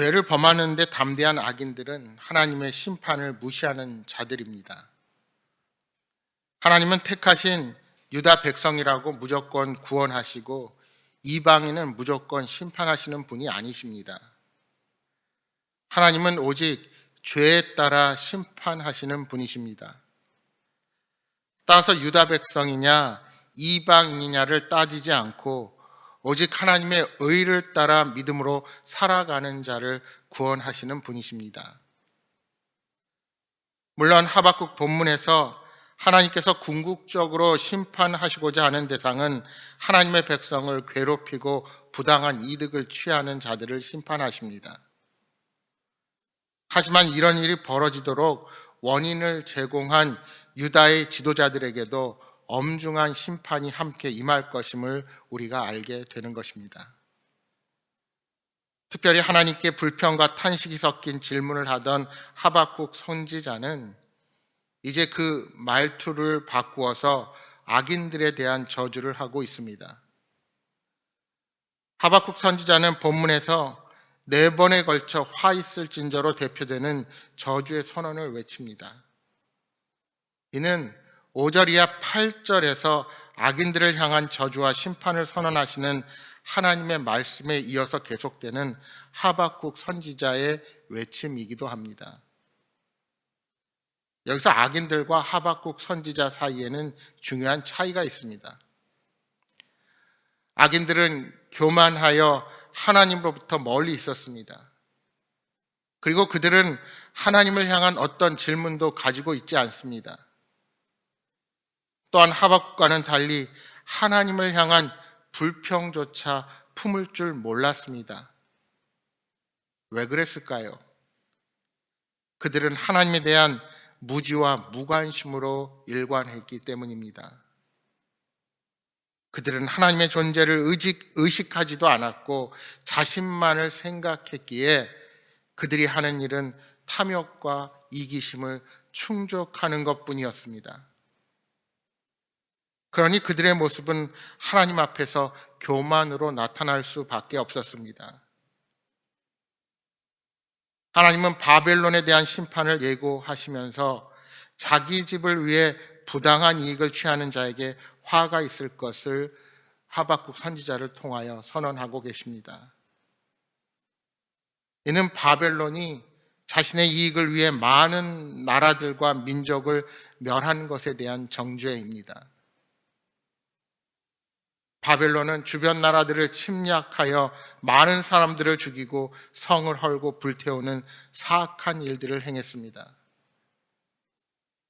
죄를 범하는데 담대한 악인들은 하나님의 심판을 무시하는 자들입니다. 하나님은 택하신 유다 백성이라고 무조건 구원하시고 이방인은 무조건 심판하시는 분이 아니십니다. 하나님은 오직 죄에 따라 심판하시는 분이십니다. 따라서 유다 백성이냐 이방인이냐를 따지지 않고 오직 하나님의 의를 따라 믿음으로 살아가는 자를 구원하시는 분이십니다. 물론 하박국 본문에서 하나님께서 궁극적으로 심판하시고자 하는 대상은 하나님의 백성을 괴롭히고 부당한 이득을 취하는 자들을 심판하십니다. 하지만 이런 일이 벌어지도록 원인을 제공한 유다의 지도자들에게도 엄중한 심판이 함께 임할 것임을 우리가 알게 되는 것입니다. 특별히 하나님께 불평과 탄식이 섞인 질문을 하던 하박국 선지자는 이제 그 말투를 바꾸어서 악인들에 대한 저주를 하고 있습니다. 하박국 선지자는 본문에서 4번에 걸쳐 화 있을 진저로 대표되는 저주의 선언을 외칩니다. 이는 5절 이하 8절에서 악인들을 향한 저주와 심판을 선언하시는 하나님의 말씀에 이어서 계속되는 하박국 선지자의 외침이기도 합니다. 여기서 악인들과 하박국 선지자 사이에는 중요한 차이가 있습니다. 악인들은 교만하여 하나님으로부터 멀리 있었습니다. 그리고 그들은 하나님을 향한 어떤 질문도 가지고 있지 않습니다. 또한 하박국과는 달리 하나님을 향한 불평조차 품을 줄 몰랐습니다. 왜 그랬을까요? 그들은 하나님에 대한 무지와 무관심으로 일관했기 때문입니다. 그들은 하나님의 존재를 의식하지도 않았고 자신만을 생각했기에 그들이 하는 일은 탐욕과 이기심을 충족하는 것뿐이었습니다. 그러니 그들의 모습은 하나님 앞에서 교만으로 나타날 수밖에 없었습니다. 하나님은 바벨론에 대한 심판을 예고하시면서 자기 집을 위해 부당한 이익을 취하는 자에게 화가 있을 것을 하박국 선지자를 통하여 선언하고 계십니다. 이는 바벨론이 자신의 이익을 위해 많은 나라들과 민족을 멸한 것에 대한 정죄입니다. 바벨론은 주변 나라들을 침략하여 많은 사람들을 죽이고 성을 헐고 불태우는 사악한 일들을 행했습니다.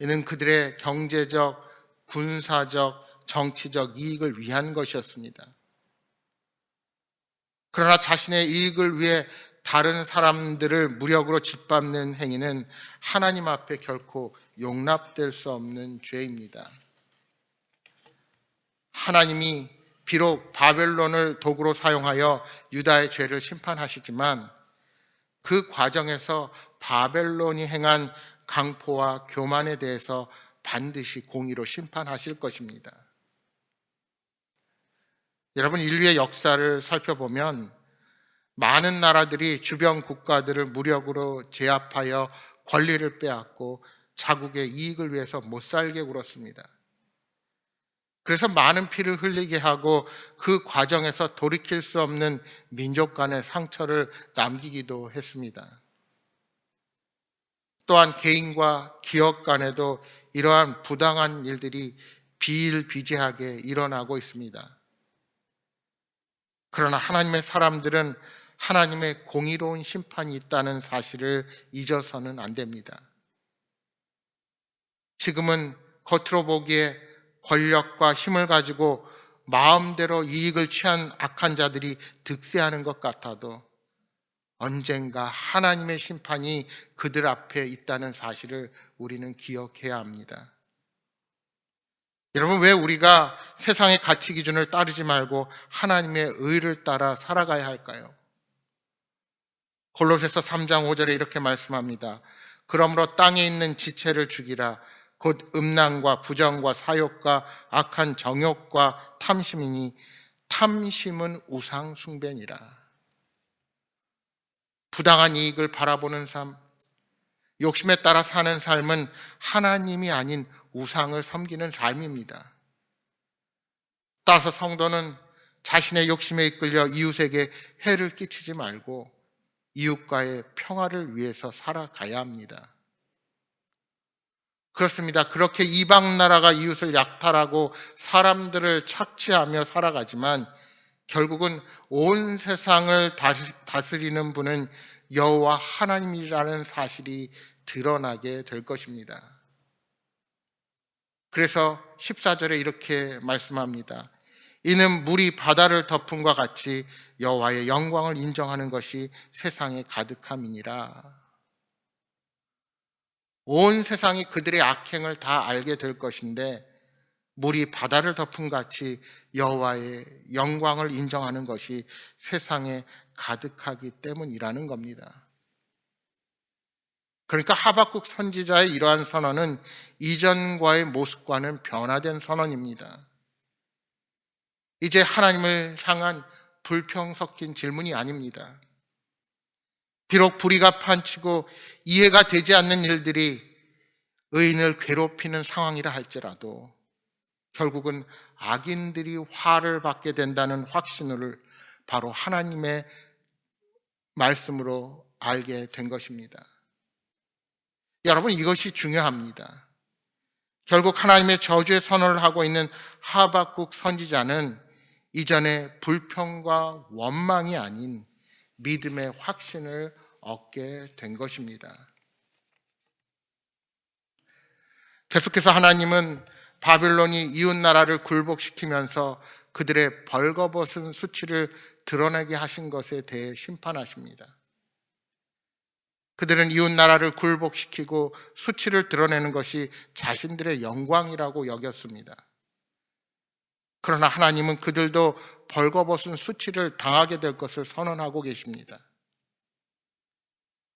이는 그들의 경제적, 군사적, 정치적 이익을 위한 것이었습니다. 그러나 자신의 이익을 위해 다른 사람들을 무력으로 짓밟는 행위는 하나님 앞에 결코 용납될 수 없는 죄입니다. 하나님이 비록 바벨론을 도구로 사용하여 유다의 죄를 심판하시지만 그 과정에서 바벨론이 행한 강포와 교만에 대해서 반드시 공의로 심판하실 것입니다. 여러분, 인류의 역사를 살펴보면 많은 나라들이 주변 국가들을 무력으로 제압하여 권리를 빼앗고 자국의 이익을 위해서 못살게 굴었습니다. 그래서 많은 피를 흘리게 하고 그 과정에서 돌이킬 수 없는 민족 간의 상처를 남기기도 했습니다. 또한 개인과 기업 간에도 이러한 부당한 일들이 비일비재하게 일어나고 있습니다. 그러나 하나님의 사람들은 하나님의 공의로운 심판이 있다는 사실을 잊어서는 안 됩니다. 지금은 겉으로 보기에 권력과 힘을 가지고 마음대로 이익을 취한 악한 자들이 득세하는 것 같아도 언젠가 하나님의 심판이 그들 앞에 있다는 사실을 우리는 기억해야 합니다. 여러분, 왜 우리가 세상의 가치 기준을 따르지 말고 하나님의 의를 따라 살아가야 할까요? 골로새서 3장 5절에 이렇게 말씀합니다. 그러므로 땅에 있는 지체를 죽이라. 곧 음란과 부정과 사욕과 악한 정욕과 탐심이니 탐심은 우상 숭배니라. 부당한 이익을 바라보는 삶, 욕심에 따라 사는 삶은 하나님이 아닌 우상을 섬기는 삶입니다. 따라서 성도는 자신의 욕심에 이끌려 이웃에게 해를 끼치지 말고 이웃과의 평화를 위해서 살아가야 합니다. 그렇습니다. 그렇게 이방 나라가 이웃을 약탈하고 사람들을 착취하며 살아가지만 결국은 온 세상을 다스리는 분은 여호와 하나님이라는 사실이 드러나게 될 것입니다. 그래서 14절에 이렇게 말씀합니다. 이는 물이 바다를 덮음과 같이 여호와의 영광을 인정하는 것이 세상에 가득함이니라. 온 세상이 그들의 악행을 다 알게 될 것인데 물이 바다를 덮음 같이 여호와의 영광을 인정하는 것이 세상에 가득하기 때문이라는 겁니다. 그러니까 하박국 선지자의 이러한 선언은 이전과의 모습과는 변화된 선언입니다. 이제 하나님을 향한 불평 섞인 질문이 아닙니다. 비록 불의가 판치고 이해가 되지 않는 일들이 의인을 괴롭히는 상황이라 할지라도 결국은 악인들이 화를 받게 된다는 확신을 바로 하나님의 말씀으로 알게 된 것입니다. 여러분, 이것이 중요합니다. 결국 하나님의 저주의 선언을 하고 있는 하박국 선지자는 이전에 불평과 원망이 아닌 믿음의 확신을 얻게 된 것입니다. 계속해서 하나님은 바빌론이 이웃 나라를 굴복시키면서 그들의 벌거벗은 수치를 드러내게 하신 것에 대해 심판하십니다. 그들은 이웃 나라를 굴복시키고 수치를 드러내는 것이 자신들의 영광이라고 여겼습니다. 그러나 하나님은 그들도 벌거벗은 수치를 당하게 될 것을 선언하고 계십니다.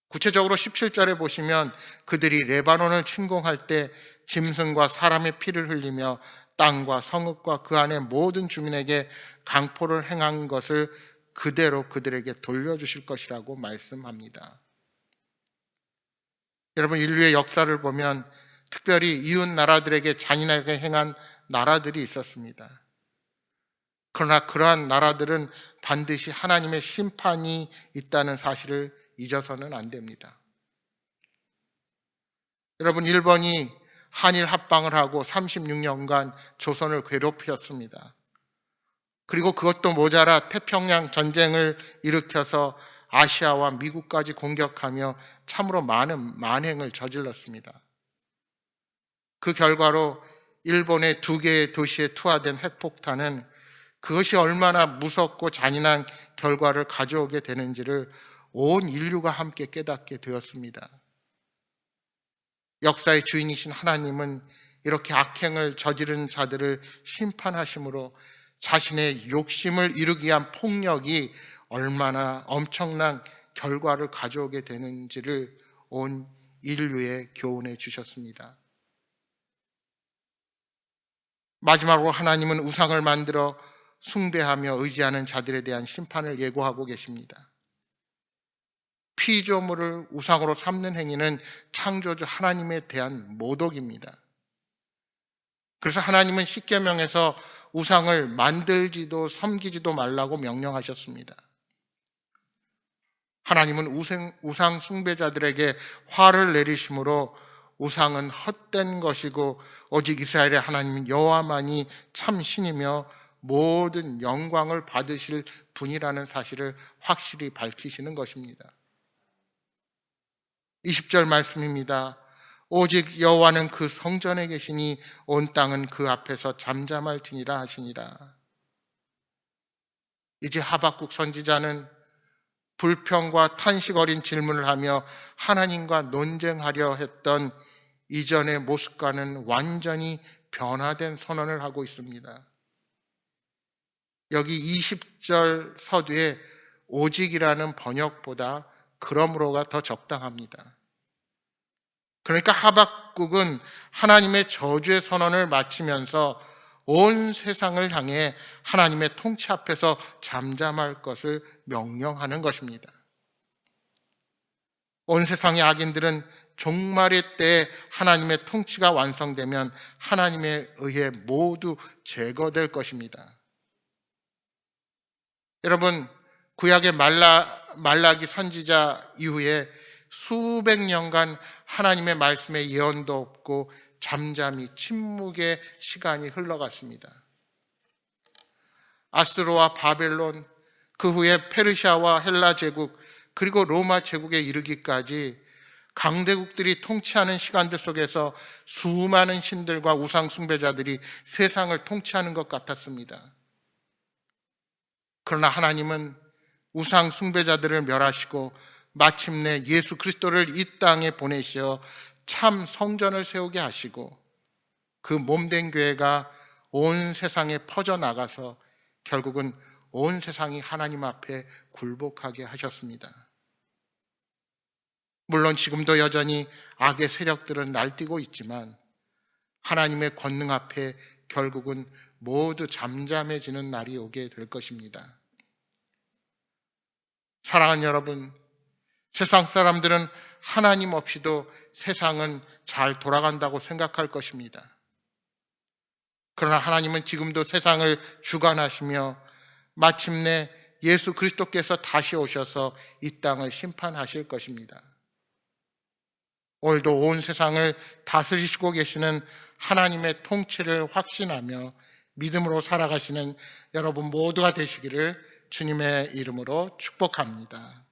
구체적으로 17절에 보시면 그들이 레바논을 침공할 때 짐승과 사람의 피를 흘리며 땅과 성읍과 그 안의 모든 주민에게 강포를 행한 것을 그대로 그들에게 돌려주실 것이라고 말씀합니다. 여러분, 인류의 역사를 보면 특별히 이웃 나라들에게 잔인하게 행한 나라들이 있었습니다. 그러나 그러한 나라들은 반드시 하나님의 심판이 있다는 사실을 잊어서는 안 됩니다. 여러분, 일본이 한일 합방을 하고 36년간 조선을 괴롭혔습니다. 그리고 그것도 모자라 태평양 전쟁을 일으켜서 아시아와 미국까지 공격하며 참으로 많은 만행을 저질렀습니다. 그 결과로 일본의 2개의 도시에 투하된 핵폭탄은 그것이 얼마나 무섭고 잔인한 결과를 가져오게 되는지를 온 인류가 함께 깨닫게 되었습니다. 역사의 주인이신 하나님은 이렇게 악행을 저지른 자들을 심판하심으로 자신의 욕심을 이루기 위한 폭력이 얼마나 엄청난 결과를 가져오게 되는지를 온 인류에 교훈해 주셨습니다. 마지막으로 하나님은 우상을 만들어 숭배하며 의지하는 자들에 대한 심판을 예고하고 계십니다. 피조물을 우상으로 삼는 행위는 창조주 하나님에 대한 모독입니다. 그래서 하나님은 십계명에서 우상을 만들지도 섬기지도 말라고 명령하셨습니다. 하나님은 우상 숭배자들에게 화를 내리심으로 우상은 헛된 것이고 오직 이스라엘의 하나님 여호와만이 참 신이며 모든 영광을 받으실 분이라는 사실을 확실히 밝히시는 것입니다. 20절 말씀입니다. 오직 여호와는 그 성전에 계시니 온 땅은 그 앞에서 잠잠할지니라 하시니라. 이제 하박국 선지자는 불평과 탄식 어린 질문을 하며 하나님과 논쟁하려 했던 이전의 모습과는 완전히 변화된 선언을 하고 있습니다. 여기 20절 서두에 오직이라는 번역보다 그러므로가 더 적당합니다. 그러니까 하박국은 하나님의 저주의 선언을 마치면서 온 세상을 향해 하나님의 통치 앞에서 잠잠할 것을 명령하는 것입니다. 온 세상의 악인들은 종말의 때에 하나님의 통치가 완성되면 하나님에 의해 모두 제거될 것입니다. 여러분, 구약의 말라기 선지자 이후에 수백 년간 하나님의 말씀에 예언도 없고 잠잠히 침묵의 시간이 흘러갔습니다. 아수르와 바벨론, 그 후에 페르시아와 헬라 제국, 그리고 로마 제국에 이르기까지 강대국들이 통치하는 시간들 속에서 수많은 신들과 우상 숭배자들이 세상을 통치하는 것 같았습니다. 그러나 하나님은 우상 숭배자들을 멸하시고 마침내 예수 그리스도를 이 땅에 보내시어 참 성전을 세우게 하시고 그 몸된 교회가 온 세상에 퍼져나가서 결국은 온 세상이 하나님 앞에 굴복하게 하셨습니다. 물론 지금도 여전히 악의 세력들은 날뛰고 있지만 하나님의 권능 앞에 결국은 모두 잠잠해지는 날이 오게 될 것입니다. 사랑하는 여러분, 세상 사람들은 하나님 없이도 세상은 잘 돌아간다고 생각할 것입니다. 그러나 하나님은 지금도 세상을 주관하시며 마침내 예수 그리스도께서 다시 오셔서 이 땅을 심판하실 것입니다. 오늘도 온 세상을 다스리시고 계시는 하나님의 통치를 확신하며 믿음으로 살아가시는 여러분 모두가 되시기를 주님의 이름으로 축복합니다.